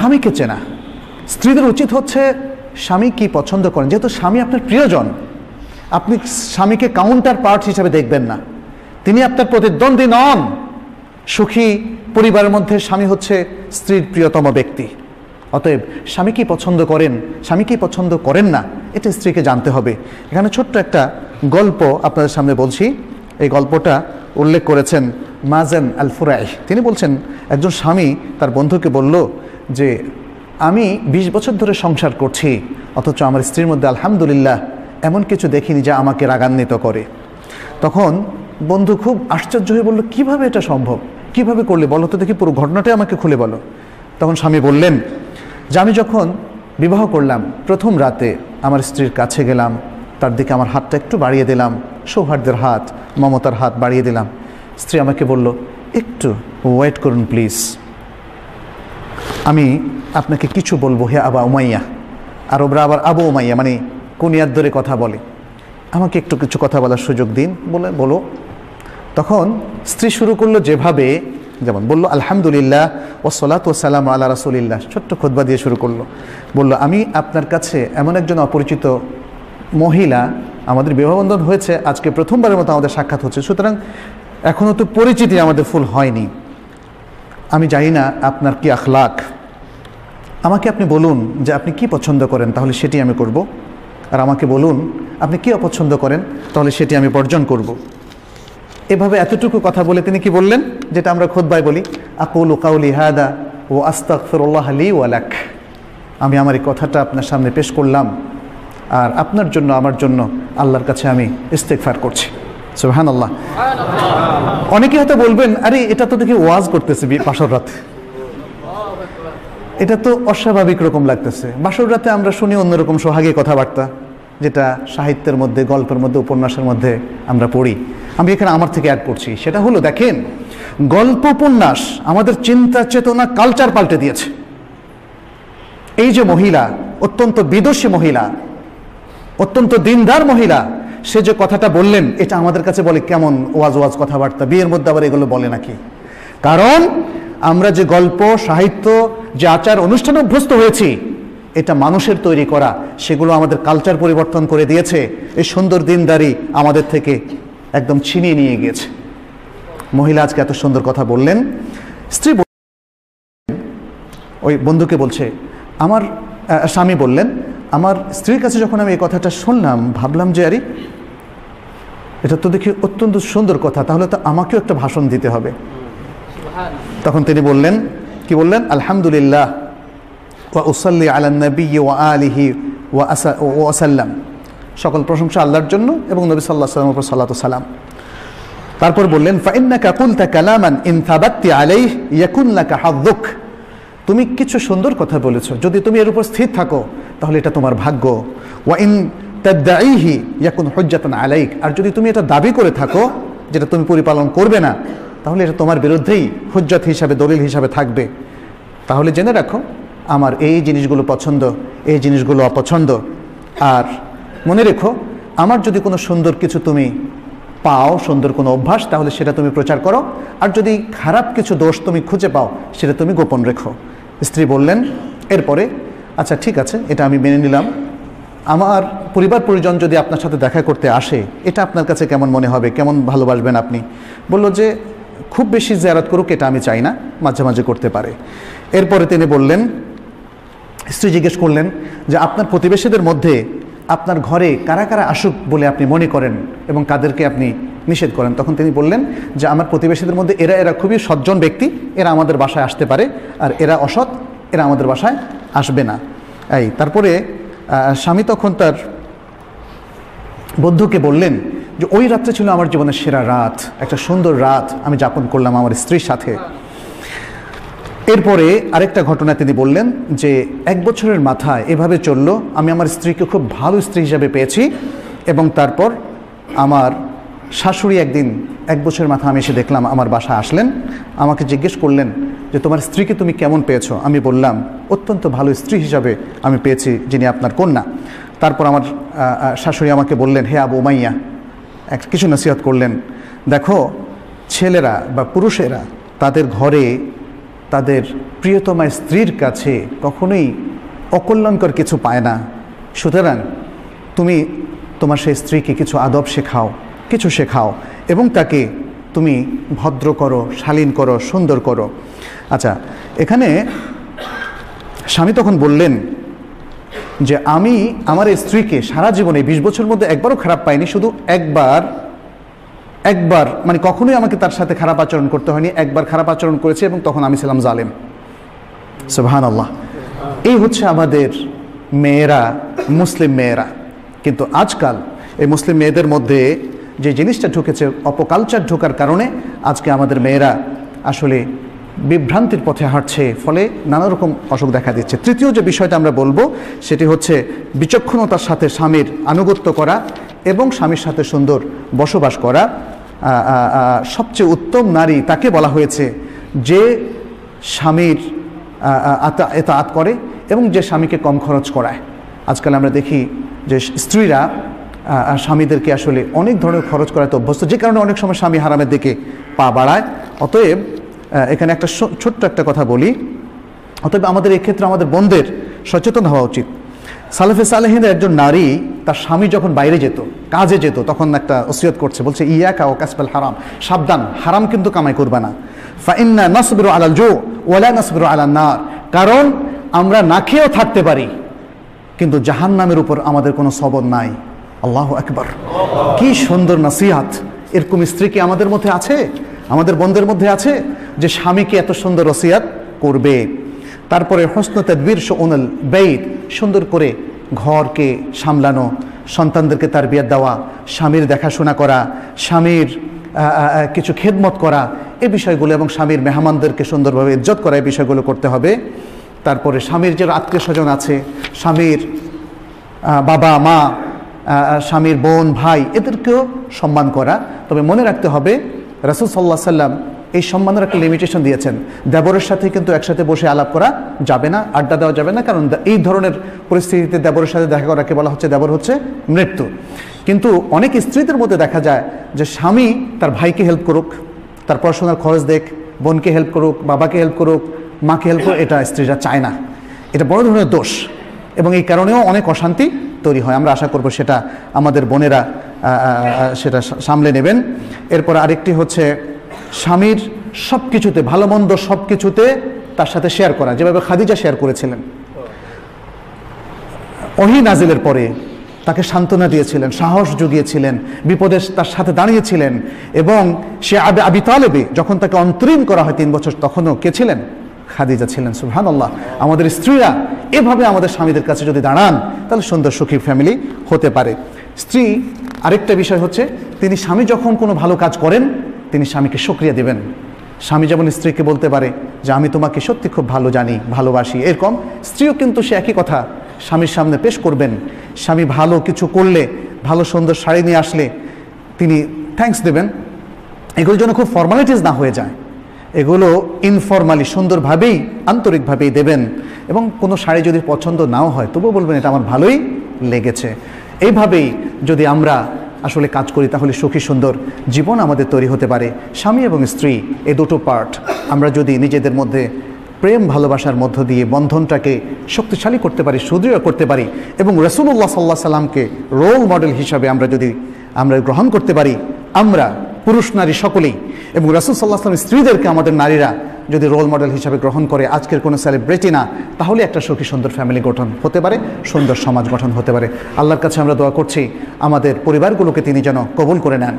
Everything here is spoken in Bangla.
স্বামীকে চেনা। স্ত্রীদের উচিত হচ্ছে স্বামী কি পছন্দ করেন, যেহেতু স্বামী আপনার প্রিয়জন, আপনি স্বামীকে কাউন্টার পার্ট হিসেবে দেখবেন না, তিনি আপনার প্রতিদ্বন্দ্বী নন। সুখী পরিবারের মধ্যে স্বামী হচ্ছে স্ত্রীর প্রিয়তম ব্যক্তি। অতএব স্বামী কি পছন্দ করেন, স্বামী কি পছন্দ করেন না, এটা স্ত্রীকে জানতে হবে। এখানে ছোট্ট একটা গল্প আপনাদের সামনে বলছি। এই গল্পটা উল্লেখ করেছেন মাজান আল ফুরাই। তিনি বলছেন, একজন স্বামী তার বন্ধুকে বলল যে আমি 20 বছর ধরে সংসার করছি, অথচ আমার স্ত্রীর মধ্যে আলহামদুলিল্লাহ এমন কিছু দেখিনি যা আমাকে রাগান্বিত করে। তখন বন্ধু খুব আশ্চর্য হয়ে বলল, কিভাবে এটা সম্ভব, কিভাবে করলে বলো তো দেখি, পুরো ঘটনাটাই আমাকে খুলে বলো। তখন স্বামী বললেন যে আমি যখন বিবাহ করলাম, প্রথম রাতে আমার স্ত্রীর কাছে গেলাম, তার দিকে আমার হাতটা একটু বাড়িয়ে দিলাম, সৌহার্দ্যের হাত, মমতার হাত বাড়িয়ে দিলাম। স্ত্রী আমাকে বলল, একটু ওয়েট করুন প্লিজ, আমি আপনাকে কিছু বলবো হে আবা উমাইয়া। আরবরা আবার আবু উমাইয়া মানে কুনিয়ার ধরে কথা বলে, আমাকে একটু কিছু কথা বলার সুযোগ দিন, বলে বলো। তখন স্ত্রী শুরু করলো যেভাবে, যেমন বললো আলহামদুলিল্লাহ ওয়াসসালাতু ওয়াসসালামু আলা রাসূলিল্লাহ, ছোট্ট খুতবা দিয়ে শুরু করলো। বলল আমি আপনার কাছে এমন একজন অপরিচিত মহিলা, আমাদের বিবাহবন্ধন হয়েছে আজকে প্রথমবারের মতো আমাদের সাক্ষাৎ হচ্ছে, সুতরাং এখনও তো পরিচিতি আমাদের ফুল হয়নি, আমি জানি না আপনার কি আখলাক, আমাকে আপনি বলুন যে আপনি কি পছন্দ করেন, তাহলে সেটি আমি করব, আর আমাকে বলুন আপনি কি অপছন্দ করেন, তাহলে সেটি আমি বর্জন করব। এভাবে এতটুকু কথা বলে তিনি কি বললেন, যেটা আমরা খুতবায় বলি, আকুলু কাউলি হাদা ও আস্তাগফিরুল্লাহ লি ওয়া লাক, আমি আমার এই কথাটা আপনার সামনে পেশ করলাম, আর আপনার জন্য আমার জন্য আল্লাহর কাছে আমি ইস্তেগফার করছি। সুবহানাল্লাহ। অনেকে হয়তো বলবেন, আরে এটা তো দেখি ওয়াজ করতেছে বাসর রাতে, এটা তো অস্বাভাবিক রকম লাগতেছে। বাসর রাতে আমরা শুনি অন্যরকম সোহাগী কথাবার্তা, যেটা সাহিত্যের মধ্যে, গল্পের মধ্যে, উপন্যাসের মধ্যে আমরা পড়ি। আমি এখানে আমার থেকে অ্যাড করছি, সেটা হলো দেখেন, গল্প উপন্যাস আমাদের চিন্তা চেতনা কালচার পাল্টে দিয়েছে। এই যে মহিলা, অত্যন্ত বিদুষী মহিলা, অত্যন্ত দিনদার মহিলা, সে যে কথাটা বললেন, এটা আমাদের কাছে বলে কেমন ওয়াজ কথাবার্তা, বিয়ের মধ্যে আবার এগুলো বলে নাকি? কারণ আমরা যে গল্প, সাহিত্য, যে আচার অনুষ্ঠানে অভ্যস্ত হয়েছি, এটা মানুষের তৈরি করা, সেগুলো আমাদের কালচার পরিবর্তন করে দিয়েছে। এই সুন্দর দিনদারি আমাদের থেকে একদম ছিনিয়ে নিয়ে গিয়েছে। মহিলা আজকে এত সুন্দর কথা বললেন। স্ত্রী ওই বন্ধুকে বলছে, আমার স্বামী বললেন, আমার স্ত্রীর কাছে যখন আমি এই কথাটা শুনলাম, ভাবলাম যে আরে এটা তো দেখি অত্যন্ত সুন্দর কথা, তাহলে তো আমাকেও একটা ভাষণ দিতে হবে। তখন তিনি বললেন, কি বললেন, আলহামদুলিল্লাহ ওয়া উসাল্লি আলান নবী ওয়া আলিহি ওয়া সাল্লাম, সকল প্রশংসা আল্লাহর জন্য এবং নবী সাল্লাল্লাহু আলাইহি ওয়াসাল্লামের উপর সালাত ও সালাম। তারপর বললেন, ফাইন্নাকা কুলতা কালামান ইন থাবাত্তি আলাইহি ইয়াকুন লাকা হাযুক, তুমি কিছু সুন্দর কথা বলেছো, যদি তুমি এর উপর স্থির থাকো তাহলে এটা তোমার ভাগ্য। ওয়া ইন তাদঈহি ইয়াকুন হুজ্জাতান আলাইক, আর যদি তুমি এটা দাবি করে থাকো যেটা তুমি পরিপালন করবে না, তাহলে এটা তোমার বিরুদ্ধেই হুজ্জত হিসাবে, দলিল হিসাবে থাকবে। তাহলে জেনে রাখো আমার এই জিনিসগুলো পছন্দ, এই জিনিসগুলো অপছন্দ, আর মনে রেখো আমার যদি কোনো সুন্দর কিছু তুমি পাও, সুন্দর কোনো অভ্যাস, তাহলে সেটা তুমি প্রচার করো, আর যদি খারাপ কিছু দোষ তুমি খুঁজে পাও সেটা তুমি গোপন রেখো। স্ত্রী বললেন এরপরে, আচ্ছা ঠিক আছে, এটা আমি মেনে নিলাম, আমার পরিবার পরিজন যদি আপনার সাথে দেখা করতে আসে, এটা আপনার কাছে কেমন মনে হবে, কেমন ভালোবাসবেন আপনি? বলল যে খুব বেশি জিয়ারত করুক এটা আমি চাই না, মাঝে মাঝে করতে পারে। এরপরে তিনি বললেন, স্ত্রী জিজ্ঞেস করলেন যে আপনার প্রতিবেশীদের মধ্যে আপনার ঘরে কারা কারা আসুক বলে আপনি মনে করেন এবং কাদেরকে আপনি নিষেধ করেন? তখন তিনি বললেন যে আমার প্রতিবেশীদের মধ্যে এরা খুবই সজ্জন ব্যক্তি, এরা আমাদের বাসায় আসতে পারে, আর এরা অসৎ, এরা আমাদের বাসায় আসবে না। এই তারপরে স্বামী তখন তার বন্ধুকে বললেন যে ওই রাত্রে ছিল আমার জীবনের সেরা রাত, একটা সুন্দর রাত আমি যাপন করলাম আমার স্ত্রীর সাথে। এরপরে আরেকটা ঘটনা তিনি বললেন যে 1 বছরের মাথায় এভাবে চললো, আমি আমার স্ত্রীকে খুব ভালো স্ত্রী হিসাবে পেয়েছি, এবং তারপর আমার শাশুড়ি একদিন 1 বছরের মাথা আমি এসে দেখলাম আমার বাসায় আসলেন, আমাকে জিজ্ঞেস করলেন যে তোমার স্ত্রীকে তুমি কেমন পেয়েছো? আমি বললাম অত্যন্ত ভালো স্ত্রী হিসাবে আমি পেয়েছি, যিনি আপনার কন্যা। তারপর আমার শাশুড়ি আমাকে বললেন, হে আবু উমাইয়া, কিছু নসিহত করলেন, দেখো ছেলেরা বা পুরুষেরা তাদের ঘরে তাদের প্রিয়তমা স্ত্রীর কাছে কখনোই অকল্যাণকর কিছু পায় না। সুতরাং তুমি তোমার সেই স্ত্রীকে কিছু আদব শেখাও, কিছু শেখাও এবং তাকে তুমি ভদ্র করো, শালীন করো, সুন্দর করো। আচ্ছা, এখানে স্বামী তখন বললেন যে আমি আমার স্ত্রীকে সারা জীবনে 20 বছর মধ্যে একবারও খারাপ পাইনি, শুধু একবার মানে কখনোই আমাকে তার সাথে খারাপ আচরণ করতে হয়নি, একবার খারাপ আচরণ করেছে এবং তখন আমি ছিলাম জালেম। সুবহানাল্লাহ। এই হচ্ছে আমাদের মেয়েরা, মুসলিম মেয়েরা। কিন্তু আজকাল এই মুসলিম মেয়েদের মধ্যে যে জিনিসটা ঢুকেছে, অপকালচার ঢোকার কারণে আজকে আমাদের মেয়েরা আসলে বিভ্রান্তির পথে হাঁটছে, ফলে নানা রকম অসুখ দেখা দিচ্ছে। তৃতীয় যে বিষয়টা আমরা বলবো সেটি হচ্ছে বিচক্ষণতার সাথে স্বামীর আনুগত্য করা এবং স্বামীর সাথে সুন্দর বসবাস করা। সবচেয়ে উত্তম নারী তাকে বলা হয়েছে যে স্বামীর এতাআত করে এবং যে স্বামীকে কম খরচ করায়। আজকাল আমরা দেখি যে স্ত্রীরা স্বামীদেরকে আসলে অনেক ধরনের খরচ করাতে অভ্যস্ত, যে কারণে অনেক সময় স্বামী হারামের দিকে পা বাড়ায়। অতএব এখানে একটা ছোট্ট একটা কথা বলি, অতএব আমাদের এক্ষেত্রে আমাদের বোনদের সচেতন হওয়া উচিত। সালেফে সালেহিনের একজন নারী তার স্বামী যখন বাইরে যেত, কাজে যেত, তখন একটা ওসিয়ত করছে, বলছে ইয়াকা ওয়া কাসবাল হারাম, সাবধান, হারাম কিন্তু কামাই করবা না। ফাইন্না নাসবিরু আলাল জু ওয়ালা নাসবিরু আলান নার, কারণ আমরা না খেয়েও থাকতে পারি কিন্তু জাহান্নামের উপর আমাদের কোনো সবর নাই। আল্লাহু আকবার, কি সুন্দর নসিহত! এরকম স্ত্রী কি আমাদের মধ্যে আছে, আমাদের বোনদের মধ্যে আছে যে স্বামীকে এত সুন্দর ওসিয়াত করবে? তারপরে হুসনু তাদবীর শুউনুল বাইত, সুন্দর করে ঘরকে সামলানো, সন্তানদেরকে তারবিয়াত দেওয়া, স্বামীর দেখাশোনা করা, স্বামীর কিছু খেদমত করা, এই বিষয়গুলো, এবং স্বামীর মেহমানদেরকে সুন্দরভাবে ইজ্জত করা, এই বিষয়গুলো করতে হবে। তারপরে স্বামীর যে আত্মীয় স্বজন আছে, স্বামীর বাবা মা, স্বামীর বোন ভাই, এদেরকেও সম্মান করা। তবে মনে রাখতে হবে রাসূল সাল্লাল্লাহু আলাইহি সাল্লাম এই সম্মানের একটা লিমিটেশন দিয়েছেন। দেবরের সাথে কিন্তু একসাথে বসে আলাপ করা যাবে না, আড্ডা দেওয়া যাবে না, কারণ এই ধরনের পরিস্থিতিতে দেবরের সাথে দেখা করাকে বলা হচ্ছে দেবর হচ্ছে মৃত্যু। কিন্তু অনেক স্ত্রীদের মধ্যে দেখা যায় যে স্বামী তার ভাইকে হেল্প করুক, তার পড়াশোনার খরচ দেখ, বোনকে হেল্প করুক, বাবাকে হেল্প করুক, মাকে হেল্প করুক, এটা স্ত্রীরা চায় না। এটা বড় ধরনের দোষ এবং এই কারণেও অনেক অশান্তি তৈরি হয়। আমরা আশা করব সেটা আমাদের বোনেরা সেটা সামলে নেবেন। এরপর আরেকটি হচ্ছে স্বামীর সব কিছুতে, ভালো মন্দ সব কিছুতে তার সাথে শেয়ার করা, যেভাবে খাদিজা শেয়ার করেছিলেন। ওহী নাজিলের পরে তাকে সান্ত্বনা দিয়েছিলেন, সাহস জুগিয়েছিলেন, বিপদে তার সাথে দাঁড়িয়েছিলেন। এবং সে আবি তালেবে যখন তাকে অন্তরীণ করা হয় 3 বছর, তখনও কে ছিলেন? খাদিজা ছিলেন। সুবহানাল্লাহ। আমাদের স্ত্রীরা এভাবে আমাদের স্বামীদের কাছে যদি দাঁড়ান তাহলে সুন্দর সুখী ফ্যামিলি হতে পারে। স্ত্রী আরেকটা বিষয় হচ্ছে, তিনি স্বামী যখন কোনো ভালো কাজ করেন তিনি স্বামীকে শুকরিয়া দেবেন। স্বামী যেমন স্ত্রীকে বলতে পারে যে আমি তোমাকে সত্যি খুব ভালো জানি, ভালোবাসি, এরকম স্ত্রীও কিন্তু সে একই কথা স্বামীর সামনে পেশ করবেন। স্বামী ভালো কিছু করলে, ভালো সুন্দর শাড়ি নিয়ে আসলে তিনি থ্যাঙ্কস দেবেন। এগুলোর জন্য খুব ফর্মালিটিস না হয়ে যায়, এগুলো ইনফর্মালি সুন্দরভাবেই আন্তরিকভাবেই দেবেন। এবং কোনো শাড়ি যদি পছন্দ নাও হয় তবুও বলবেন এটা আমার ভালোই লেগেছে। এইভাবেই যদি আমরা আসলে কাজ করি তাহলে সুখী সুন্দর জীবন আমাদের তৈরি হতে পারে। স্বামী এবং স্ত্রী এই দুটো পার্ট আমরা যদি নিজেদের মধ্যে প্রেম ভালোবাসার মধ্য দিয়ে বন্ধনটাকে শক্তিশালী করতে পারি, সুদৃঢ় করতে পারি, এবং রাসূলুল্লাহ সাল্লাল্লাহু আলাইহি সাল্লামকে রোল মডেল হিসাবে আমরা গ্রহণ করতে পারি, আমরা পুরুষ নারী সকলেই, এবং রাসূল সাল্লাল্লাহু আলাইহি ওয়াসাল্লাম স্ত্রীদেরকে আমাদের নারীরা যদি রোল মডেল হিসাবে গ্রহণ করে, আজকের কোনো সেলিব্রিটি না, তাহলে একটা সুখী সুন্দর ফ্যামিলি গঠন হতে পারে, সুন্দর সমাজ গঠন হতে পারে। আল্লাহর কাছে আমরা দোয়া করছি আমাদের পরিবারগুলোকে তিনি যেন কবুল করে নেন।